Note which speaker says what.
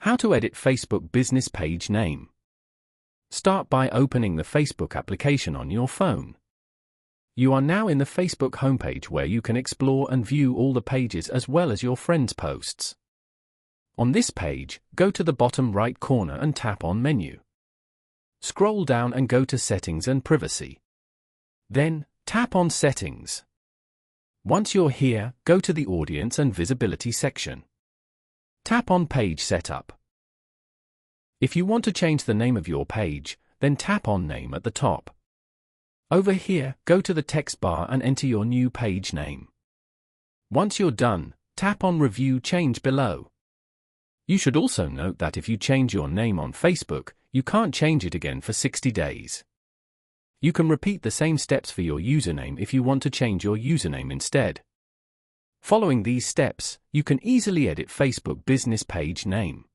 Speaker 1: How to edit Facebook business page name. Start by opening the Facebook application on your phone. You are now in the Facebook homepage where you can explore and view all the pages as well as your friends' posts. On this page, go to the bottom right corner and tap on Menu. Scroll down and go to Settings and Privacy. Then, tap on Settings. Once you're here, go to the Audience and Visibility section. Tap on Page Setup. If you want to change the name of your page, then tap on Name at the top. Over here, go to the text bar and enter your new page name. Once you're done, tap on Review Change below. You should also note that if you change your name on Facebook, you can't change it again for 60 days. You can repeat the same steps for your username if you want to change your username instead. Following these steps, you can easily edit Facebook business page name.